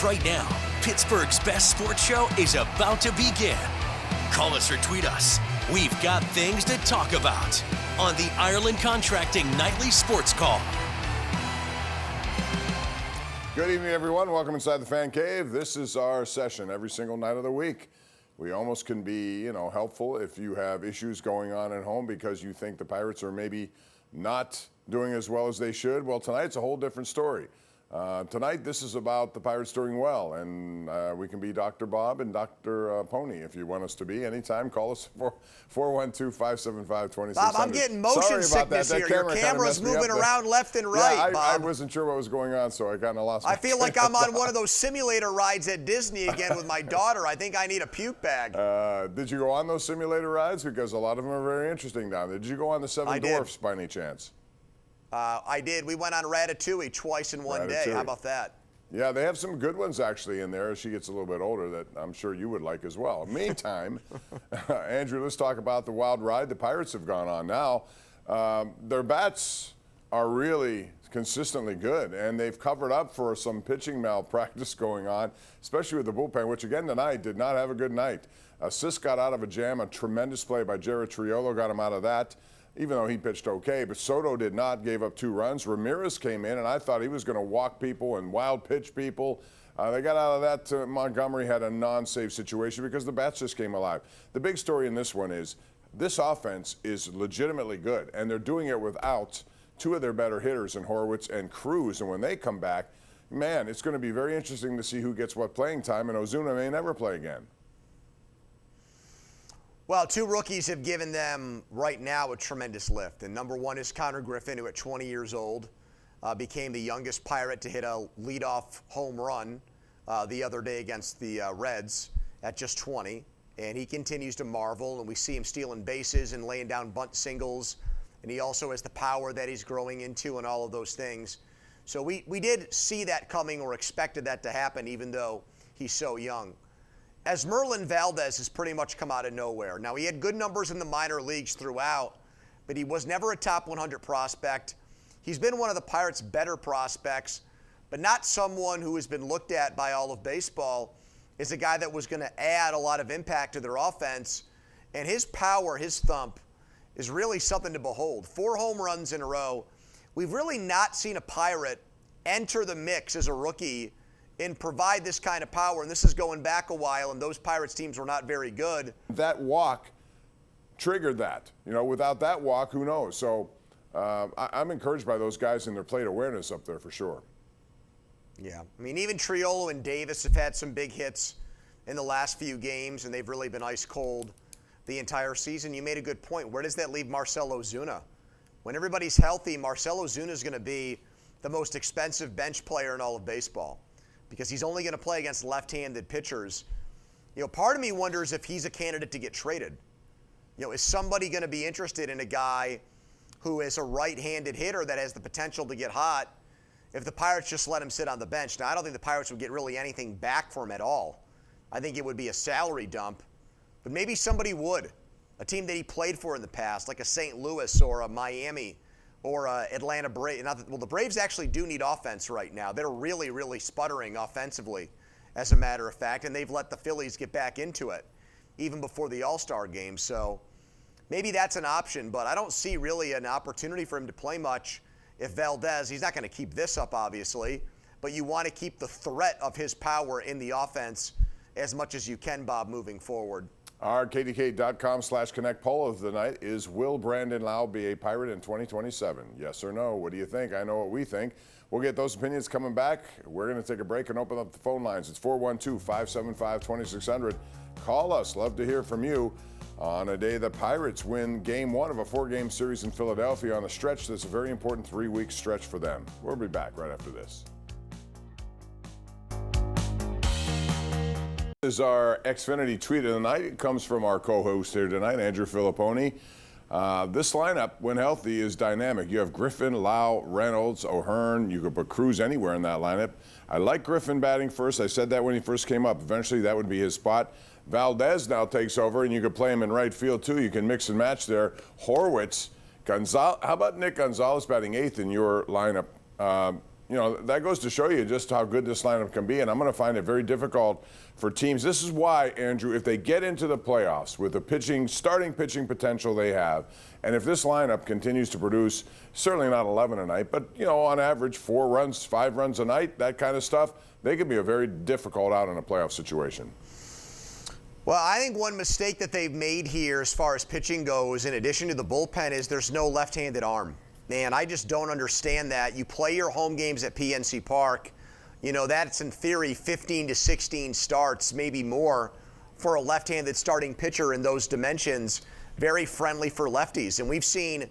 right now. Pittsburgh's best sports show is about to begin. Call us or tweet us. We've got things to talk about on the Ireland Contracting Nightly Sports Call. Good evening, everyone. Welcome inside the Fan Cave. This is our session every single night of the week. We almost can be, helpful if you have issues going on at home because you think the Pirates are maybe not doing as well as they should. Well, tonight's a whole different story. Tonight, this is about the Pirates doing well, and we can be Dr. Bob and Dr. Pony if you want us to be. Anytime, call us 412-575-2600. Bob, I'm getting motion sickness here. Your camera's moving around left and right, Bob. I wasn't sure what was going on, so I kind of lost my I feel like I'm on one of those simulator rides at Disney again with my daughter. I think I need a puke bag. Did you go on those simulator rides? Because a lot of them are very interesting down there. Did you go on the Seven Dwarfs by any chance? I did. We went on Ratatouille twice in one day. How about that? Yeah, they have some good ones actually in there as she gets a little bit older that I'm sure you would like as well. Meantime, Andrew, let's talk about the wild ride the Pirates have gone on now. Their bats are really consistently good, and they've covered up for some pitching malpractice going on, especially with the bullpen, which again tonight did not have a good night. Sis got out of a jam, a tremendous play by Jared Triolo got him out of that, even though he pitched okay, but Soto did not, gave up 2 runs. Ramirez came in, and I thought he was going to walk people and wild pitch people. They got out of that. Montgomery had a non-save situation because the bats just came alive. The big story in this one is this offense is legitimately good, and they're doing it without 2 of their better hitters in Horwitz and Cruz, and when they come back, man, it's going to be very interesting to see who gets what playing time, and Ozuna may never play again. Well, 2 rookies have given them right now a tremendous lift. And number 1 is Connor Griffin, who at 20 years old became the youngest Pirate to hit a leadoff home run the other day against the Reds at just 20. And he continues to marvel, and we see him stealing bases and laying down bunt singles. And he also has the power that he's growing into and all of those things. So we did see that coming or expected that to happen, even though he's so young. As Merlin Valdez has pretty much come out of nowhere. Now, he had good numbers in the minor leagues throughout, but he was never a top 100 prospect. He's been one of the Pirates' better prospects, but not someone who has been looked at by all of baseball as a guy that was going to add a lot of impact to their offense. And his power, his thump, is really something to behold. 4 home runs in a row. We've really not seen a Pirate enter the mix as a rookie and provide this kind of power, and this is going back a while, and those Pirates teams were not very good. That walk triggered that. Without that walk, who knows? So I'm encouraged by those guys and their plate awareness up there for sure. Yeah, I mean, even Triolo and Davis have had some big hits in the last few games, and they've really been ice cold the entire season. You made a good point. Where does that leave Marcell Ozuna? When everybody's healthy, Marcell Ozuna is going to be the most expensive bench player in all of baseball, because he's only going to play against left-handed pitchers. Part of me wonders if he's a candidate to get traded. Is somebody going to be interested in a guy who is a right-handed hitter that has the potential to get hot if the Pirates just let him sit on the bench? Now, I don't think the Pirates would get really anything back for him at all. I think it would be a salary dump, but maybe somebody would. A team that he played for in the past, like a St. Louis or a Miami or Atlanta Braves. Well, the Braves actually do need offense right now. They're really, really sputtering offensively, as a matter of fact, and they've let the Phillies get back into it even before the All-Star game. So maybe that's an option, but I don't see really an opportunity for him to play much if Valdez, he's not going to keep this up, obviously, but you want to keep the threat of his power in the offense as much as you can, Bob, moving forward. Our KDKA.com/Connect poll of the night is, will Brandon Lau be a Pirate in 2027? Yes or no? What do you think? I know what we think. We'll get those opinions coming back. We're going to take a break and open up the phone lines. It's 412-575-2600. Call us. Love to hear from you on a day the Pirates win Game 1 of a 4-game series in Philadelphia on a stretch that's a very important 3-week stretch for them. We'll be back right after this. This is our Xfinity tweet of the night. It comes from our co-host here tonight, Andrew Fillipponi. This lineup, when healthy, is dynamic. You have Griffin, Lau, Reynolds, O'Hearn. You could put Cruz anywhere in that lineup. I like Griffin batting first. I said that when he first came up. Eventually, that would be his spot. Valdez now takes over, and you could play him in right field, too. You can mix and match there. Horwitz, Gonzalez. How about Nick Gonzalez batting 8th in your lineup? that goes to show you just how good this lineup can be, and I'm going to find it very difficult for teams. This is why, Andrew, if they get into the playoffs with the starting pitching potential they have, and if this lineup continues to produce, certainly not 11 a night, but, on average 4 runs, 5 runs a night, that kind of stuff, they could be a very difficult out in a playoff situation. Well, I think one mistake that they've made here as far as pitching goes, in addition to the bullpen, is there's no left-handed arm. Man, I just don't understand that. You play your home games at PNC Park. That's in theory 15 to 16 starts, maybe more, for a left-handed starting pitcher in those dimensions. Very friendly for lefties. And we've seen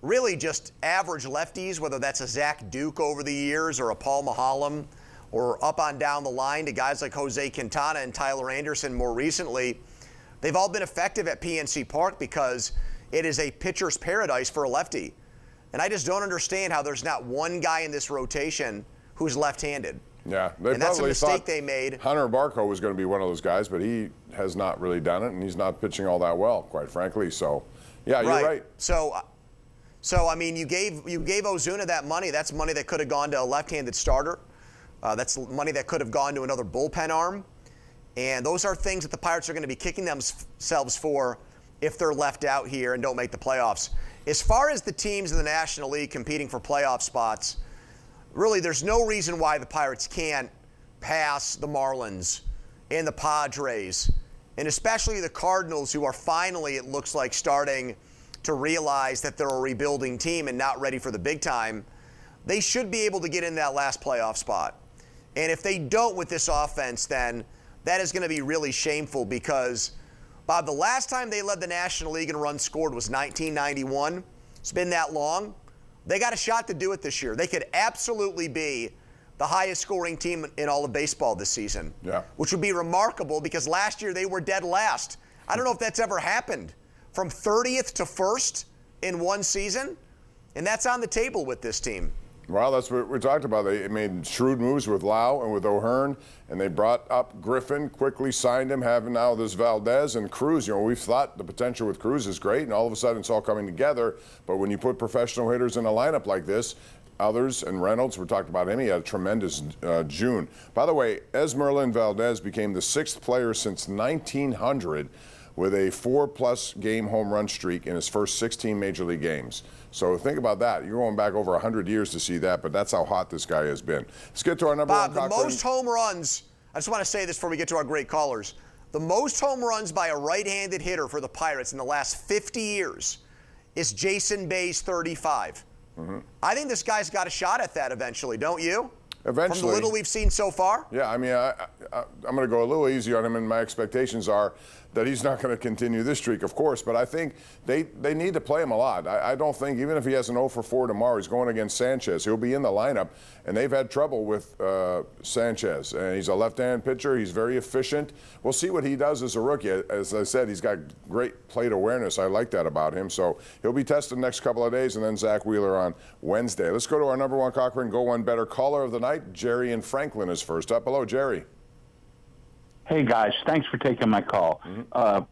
really just average lefties, whether that's a Zach Duke over the years or a Paul Maholm, or up on down the line to guys like Jose Quintana and Tyler Anderson more recently. They've all been effective at PNC Park because it is a pitcher's paradise for a lefty. And I just don't understand how there's not one guy in this rotation who's left-handed. Yeah, they and that's a mistake they made. Hunter Barco was going to be one of those guys, but he has not really done it, and he's not pitching all that well, quite frankly. So, yeah, you're right. So I mean, you gave Ozuna that money. That's money that could have gone to a left-handed starter. That's money that could have gone to another bullpen arm. And those are things that the Pirates are going to be kicking themselves for if they're left out here and don't make the playoffs. As far as the teams in the National League competing for playoff spots, really there's no reason why the Pirates can't pass the Marlins and the Padres, and especially the Cardinals, who are finally, it looks like, starting to realize that they're a rebuilding team and not ready for the big time. They should be able to get in that last playoff spot. And if they don't with this offense, then that is going to be really shameful because, Bob, the last time they led the National League in runs scored was 1991. It's been that long. They got a shot to do it this year. They could absolutely be the highest scoring team in all of baseball this season, which would be remarkable because last year they were dead last. I don't know if that's ever happened, from 30th to 1st in one season, and that's on the table with this team. Well, that's what we talked about. They made shrewd moves with Lau and with O'Hearn, and they brought up Griffin, quickly signed him, having now this Valdez and Cruz. We've thought the potential with Cruz is great, and all of a sudden it's all coming together. But when you put professional hitters in a lineup like this, others, and Reynolds, we talked about him, he had a tremendous June. By the way, Esmeralda Valdez became the 6th player since 1900 with a 4+ game home run streak in his first 16 Major League games. So think about that. You're going back over 100 years to see that, but that's how hot this guy has been. Let's get to our number one. Bob, the most home runs, I just want to say this before we get to our great callers. The most home runs by a right-handed hitter for the Pirates in the last 50 years is Jason Bay's 35. Mm-hmm. I think this guy's got a shot at that eventually, don't you? Eventually. From the little we've seen so far? Yeah, I mean, I'm going to go a little easy on him, and my expectations are that he's not going to continue this streak, of course, but I think they need to play him a lot. I don't think, even if he has an 0 for 4 tomorrow, he's going against Sanchez. He'll be in the lineup, and they've had trouble with Sanchez. And he's a left-hand pitcher. He's very efficient. We'll see what he does as a rookie. As I said, he's got great plate awareness. I like that about him. So he'll be tested the next couple of days, and then Zach Wheeler on Wednesday. Let's go to our number one Cochrane Go One Better caller of the night. Jerry in Franklin is first up. Hello, Jerry. Hey, guys. Thanks for taking my call. Mm-hmm.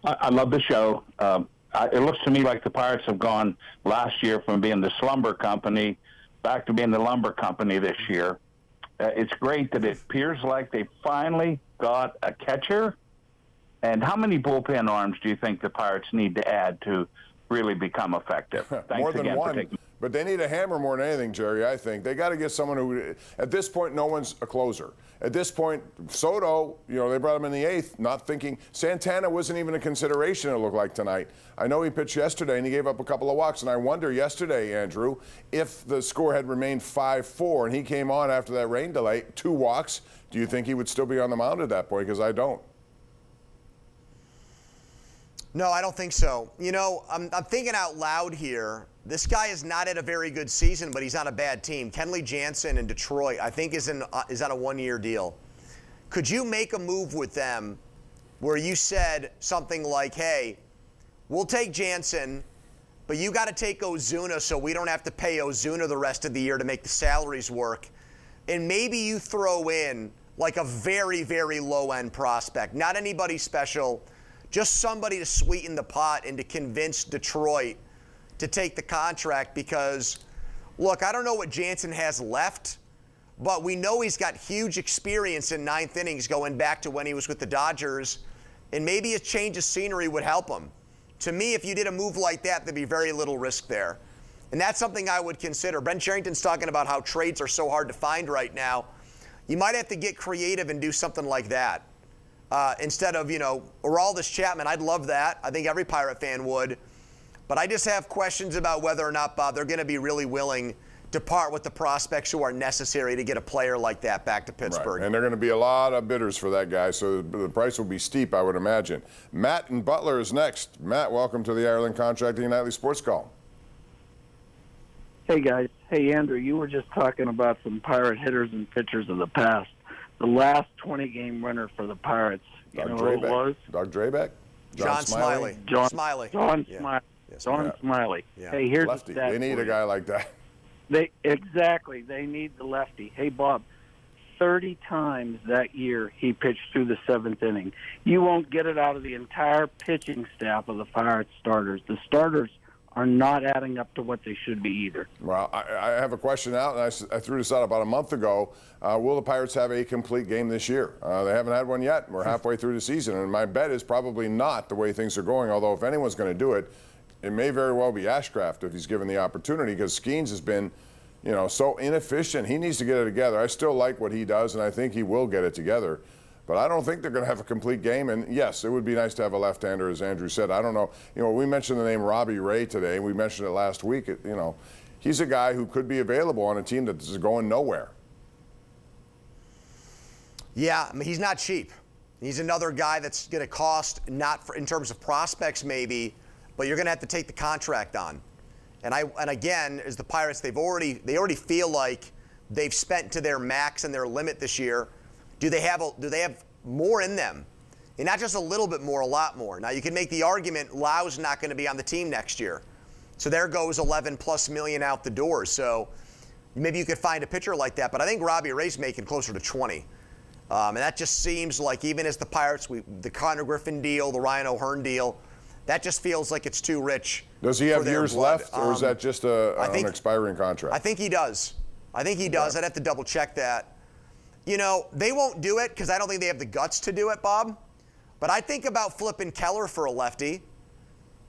I love the show. It looks to me like the Pirates have gone last year from being the slumber company back to being the lumber company this year. It's great that it appears like they finally got a catcher. And how many bullpen arms do you think the Pirates need to add to really become effective? Thanks more than again one. for taking. But they need a hammer more than anything, Jerry, I think. They got to get someone who, at this point, no one's a closer. At this point, Soto, they brought him in the 8th, not thinking. Santana wasn't even a consideration, it looked like, tonight. I know he pitched yesterday, and he gave up a couple of walks. And I wonder yesterday, Andrew, if the score had remained 5-4 and he came on after that rain delay, 2 walks, do you think he would still be on the mound at that point? Because I don't. No, I don't think so. I'm thinking out loud here. This guy is not at a very good season, but he's on a bad team. Kenley Jansen in Detroit, I think, is on a 1-year deal. Could you make a move with them where you said something like, hey, we'll take Jansen, but you got to take Ozuna so we don't have to pay Ozuna the rest of the year to make the salaries work. And maybe you throw in like a very, very low-end prospect, not anybody special, just somebody to sweeten the pot and to convince Detroit to take the contract because, look, I don't know what Jansen has left but we know he's got huge experience in ninth innings going back to when he was with the Dodgers, and maybe a change of scenery would help him. To me, if you did a move like that, there'd be very little risk there. And that's something I would consider. Brent Sherrington's talking about how trades are so hard to find right now. You might have to get creative and do something like that. Instead of, Aroldis Chapman, I'd love that. I think every Pirate fan would. But I just have questions about whether or not, Bob, they're going to be really willing to part with the prospects who are necessary to get a player like that back to Pittsburgh. Right. And there are going to be a lot of bidders for that guy, so the price will be steep, I would imagine. Matt in Butler is next. Matt, welcome to the Ireland Contracting Nightly Sports Call. Hey, guys. Hey, Andrew, you were just talking about some Pirate hitters and pitchers of the past. The last 20-game winner for the Pirates, you know who it was? Doug Drabeck? John Smiley. Smiley. John Yeah. Smiley. Yes, John yeah. Smiley. Yeah. Hey, here's Lefty. the stat They need for a you. guy like that. Exactly. They need the lefty. Hey, Bob, 30 times that year he pitched through the seventh inning. You won't get it out of the entire pitching staff of the Pirates starters. The starters are not adding up to what they should be either. Well, I have a question out, and I threw this out about a month ago. Will the Pirates have a complete game this year? They haven't had one yet. We're halfway through the season, and my bet is probably not the way things are going, although if anyone's going to do it, it may very well be Ashcraft if he's given the opportunity, because Skeens has been, so inefficient. He needs to get it together. I still like what he does, and I think he will get it together. But I don't think they're going to have a complete game. And, yes, it would be nice to have a left-hander, as Andrew said. I don't know. We mentioned the name Robbie Ray today. We mentioned it last week. He's a guy who could be available on a team that's going nowhere. Yeah, I mean, he's not cheap. He's another guy that's going to cost, not in terms of prospects maybe, but you're going to have to take the contract on. And again, as the Pirates, they already feel like they've spent to their max and their limit this year. Do they have more in them? And not just a little bit more, a lot more. Now, you can make the argument Lau's not going to be on the team next year. So there goes 11+ million out the door. So maybe you could find a pitcher like that. But I think Robbie Ray's making closer to 20. And that just seems like, even as the Pirates, the Connor Griffin deal, the Ryan O'Hearn deal, that just feels like it's too rich. Does he have years blood. left, or is that just an expiring contract? I think he does. I'd have to double check that. They won't do it because I don't think they have the guts to do it, Bob. But I think about flipping Keller for a lefty.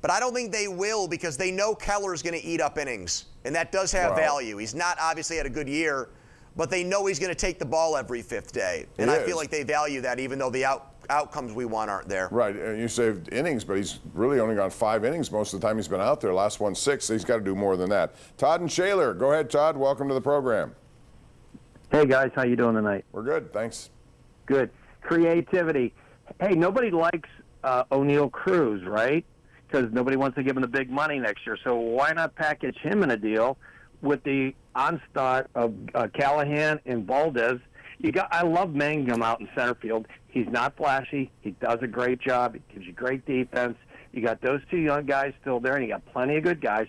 But I don't think they will, because they know Keller's going to eat up innings. And that does have value. He's not obviously had a good year, but they know he's going to take the ball every fifth day. And I feel like they value that, even though the outcomes we want aren't there. Right. And you saved innings, but he's really only gone 5 innings most of the time he's been out there. Last one, 6. So he's got to do more than that. Todd and Shaler. Go ahead, Todd. Welcome to the program. Hey, guys, how you doing tonight? We're good, thanks. Good. Creativity. Hey, nobody likes O'Neal Cruz, right? Because nobody wants to give him the big money next year. So why not package him in a deal with the onslaught of Callahan and Valdez? I love Mangum out in center field. He's not flashy. He does a great job. He gives you great defense. You got those 2 young guys still there, and you got plenty of good guys.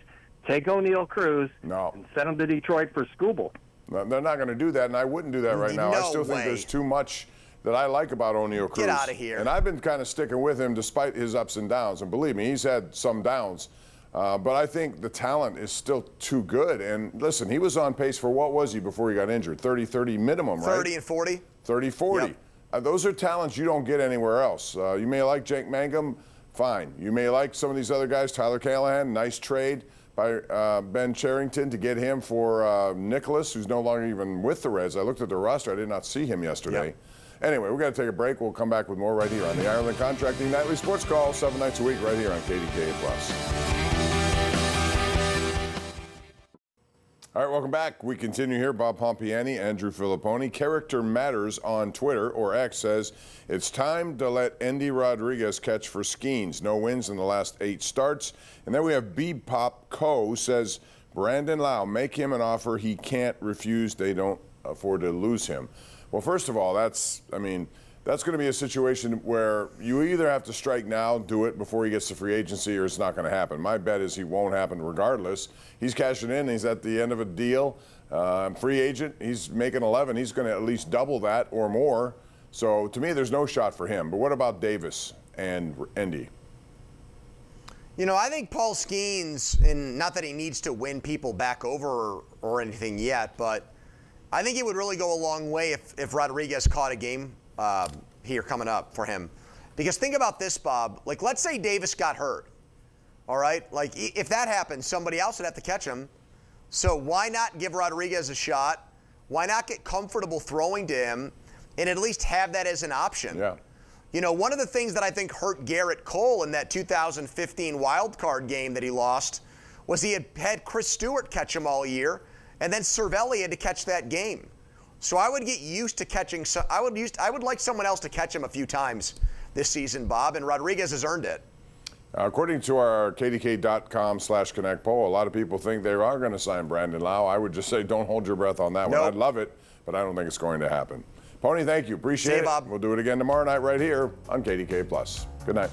Take O'Neal Cruz and send him to Detroit for Skubal. No, they're not going to do that, and I wouldn't do that right now. I still think there's too much that I like about O'Neal Cruz. Get out of here. And I've been kind of sticking with him despite his ups and downs. And believe me, he's had some downs. But I think the talent is still too good. And listen, he was on pace for, what was he before he got injured? 30-30 minimum, right? 30 and 40? 30-40. Yep. Those are talents you don't get anywhere else. You may like Jake Mangum, fine. You may like some of these other guys. Tyler Callahan, nice trade by Ben Cherington to get him for Nicholas, who's no longer even with the Reds. I looked at the roster. I did not see him yesterday. Yep. Anyway, we've got to take a break. We'll come back with more right here on the Ireland Contracting Nightly Sports Call, 7 nights a week right here on KDKA+. All right, welcome back. We continue here. Bob Pompeani, Andrew Fillipponi. Character Matters on Twitter, or X, says, it's time to let Endy Rodriguez catch for Skeens. No wins in the last 8 starts. And then we have Bebop Co. says, Brandon Lau, make him an offer he can't refuse. They don't afford to lose him. Well, first of all, that's going to be a situation where you either have to strike now, do it before he gets to free agency, or it's not going to happen. My bet is he won't happen regardless. He's cashing in. He's at the end of a deal. Free agent. He's making 11. He's going to at least double that or more. So to me, there's no shot for him. But what about Davis and Endy? I think Paul Skeens, and not that he needs to win people back over or anything yet, but I think it would really go a long way if Rodriguez caught a game here coming up for him. Because think about this, Bob. Like, let's say Davis got hurt. All right? Like, if that happened, somebody else would have to catch him. So why not give Rodriguez a shot? Why not get comfortable throwing to him and at least have that as an option? Yeah. You know, one of the things that I think hurt Garrett Cole in that 2015 wild card game that he lost was he had Chris Stewart catch him all year, and then Cervelli had to catch that game. So I would get used to catching. I would like someone else to catch him a few times this season, Bob, and Rodriguez has earned it. According to our KDK.com/Connect poll, a lot of people think they are going to sign Brandon Lau. I would just say don't hold your breath on that one. I'd love it, but I don't think it's going to happen. Pony, thank you. Appreciate it. Bob. We'll do it again tomorrow night right here on KDK+. Good night.